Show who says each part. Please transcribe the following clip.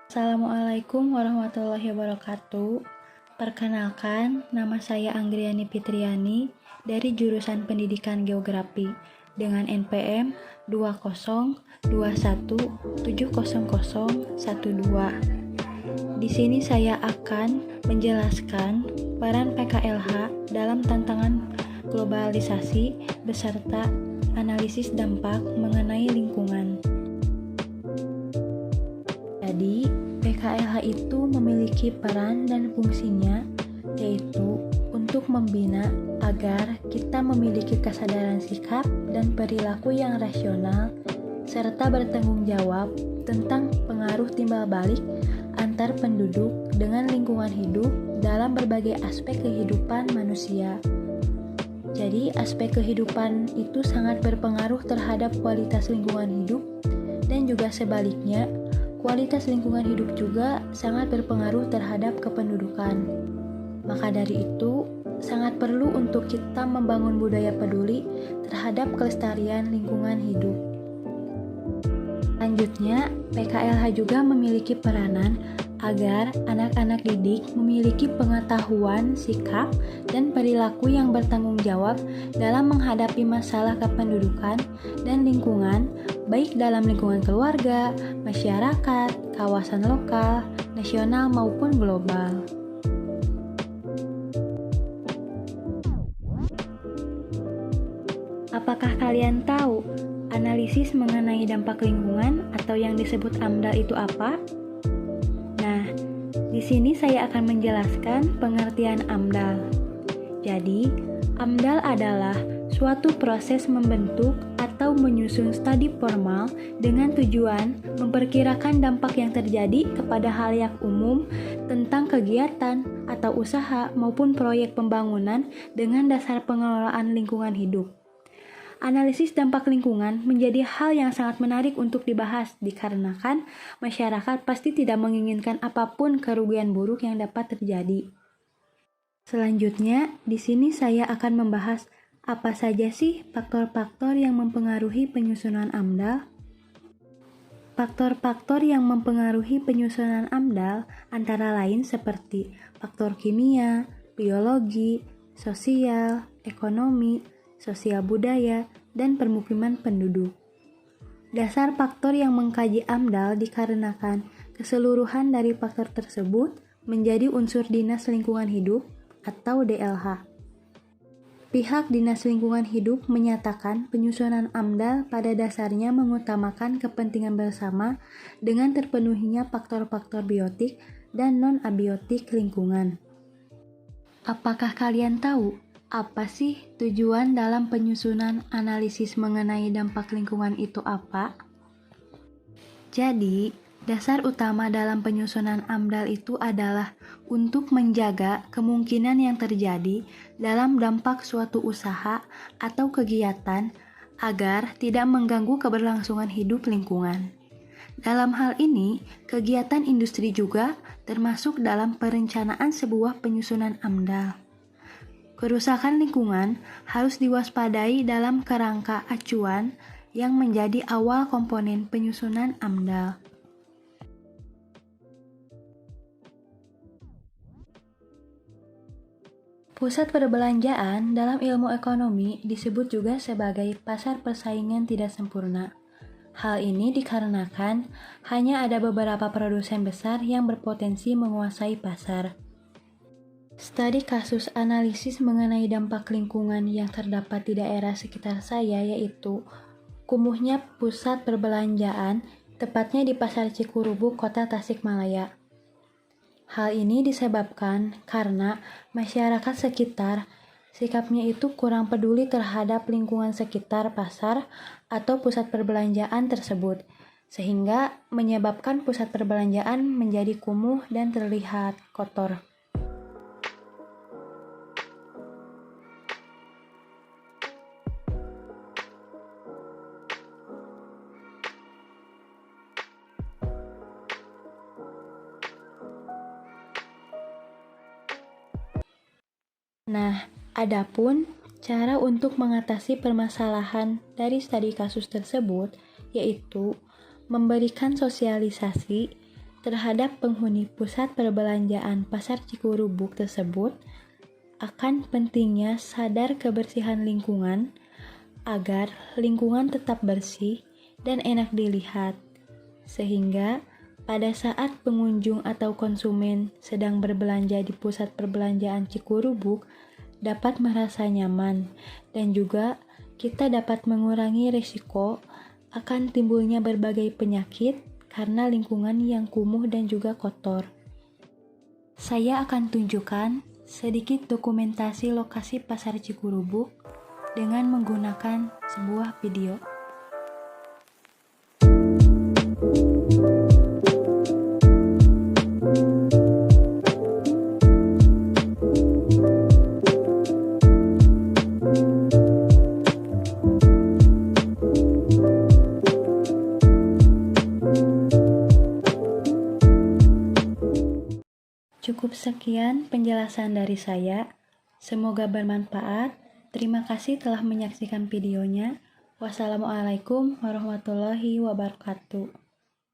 Speaker 1: Assalamualaikum warahmatullahi wabarakatuh. Perkenalkan, nama saya Anggriani Fitriani dari jurusan Pendidikan Geografi dengan NPM 202170012. Di sini saya akan menjelaskan peran PKLH dalam tantangan globalisasi beserta analisis dampak mengenai lingkungan. Jadi, PKLH itu memiliki peran dan fungsinya, yaitu untuk membina agar kita memiliki kesadaran sikap dan perilaku yang rasional, serta bertanggung jawab tentang pengaruh timbal balik antar penduduk dengan lingkungan hidup dalam berbagai aspek kehidupan manusia. Jadi, aspek kehidupan itu sangat berpengaruh terhadap kualitas lingkungan hidup, dan juga sebaliknya, kualitas lingkungan hidup juga sangat berpengaruh terhadap kependudukan. Maka dari itu, sangat perlu untuk kita membangun budaya peduli terhadap kelestarian lingkungan hidup. Selanjutnya, PKLH juga memiliki peranan agar anak-anak didik memiliki pengetahuan, sikap, dan perilaku yang bertanggung jawab dalam menghadapi masalah kependudukan dan lingkungan, baik dalam lingkungan keluarga, masyarakat, kawasan lokal, nasional maupun global. Apakah kalian tahu analisis mengenai dampak lingkungan atau yang disebut AMDAL itu apa? Nah, di sini saya akan menjelaskan pengertian AMDAL. Jadi, AMDAL adalah suatu proses membentuk atau menyusun studi formal dengan tujuan memperkirakan dampak yang terjadi kepada halayak umum tentang kegiatan atau usaha maupun proyek pembangunan dengan dasar pengelolaan lingkungan hidup. Analisis dampak lingkungan menjadi hal yang sangat menarik untuk dibahas dikarenakan masyarakat pasti tidak menginginkan apapun kerugian buruk yang dapat terjadi. Selanjutnya, di sini saya akan membahas apa saja sih faktor-faktor yang mempengaruhi penyusunan AMDAL. Faktor-faktor yang mempengaruhi penyusunan AMDAL antara lain seperti faktor kimia, biologi, sosial, ekonomi, sosial budaya, dan permukiman penduduk. Dasar faktor yang mengkaji AMDAL dikarenakan keseluruhan dari faktor tersebut menjadi unsur Dinas Lingkungan Hidup atau DLH. Pihak Dinas Lingkungan Hidup menyatakan penyusunan AMDAL pada dasarnya mengutamakan kepentingan bersama dengan terpenuhinya faktor-faktor biotik dan non-abiotik lingkungan. Apakah kalian tahu apa sih tujuan dalam penyusunan analisis mengenai dampak lingkungan itu apa? Jadi, dasar utama dalam penyusunan AMDAL itu adalah untuk menjaga kemungkinan yang terjadi dalam dampak suatu usaha atau kegiatan agar tidak mengganggu keberlangsungan hidup lingkungan. Dalam hal ini, kegiatan industri juga termasuk dalam perencanaan sebuah penyusunan AMDAL. Kerusakan lingkungan harus diwaspadai dalam kerangka acuan yang menjadi awal komponen penyusunan AMDAL. Pusat perbelanjaan dalam ilmu ekonomi disebut juga sebagai pasar persaingan tidak sempurna. Hal ini dikarenakan hanya ada beberapa produsen besar yang berpotensi menguasai pasar. Studi kasus analisis mengenai dampak lingkungan yang terdapat di daerah sekitar saya yaitu kumuhnya pusat perbelanjaan, tepatnya di Pasar Cikurubu, Kota Tasikmalaya. Hal ini disebabkan karena masyarakat sekitar sikapnya itu kurang peduli terhadap lingkungan sekitar pasar atau pusat perbelanjaan tersebut, sehingga menyebabkan pusat perbelanjaan menjadi kumuh dan terlihat kotor. Nah, adapun cara untuk mengatasi permasalahan dari studi kasus tersebut yaitu memberikan sosialisasi terhadap penghuni pusat perbelanjaan Pasar Cikurubuk tersebut akan pentingnya sadar kebersihan lingkungan agar lingkungan tetap bersih dan enak dilihat, sehingga pada saat pengunjung atau konsumen sedang berbelanja di pusat perbelanjaan Cikurubuk dapat merasa nyaman dan juga kita dapat mengurangi risiko akan timbulnya berbagai penyakit karena lingkungan yang kumuh dan juga kotor. Saya akan tunjukkan sedikit dokumentasi lokasi Pasar Cikurubuk dengan menggunakan sebuah video. Cukup sekian penjelasan dari saya. Semoga bermanfaat. Terima kasih telah menyaksikan videonya. Wassalamualaikum warahmatullahi wabarakatuh.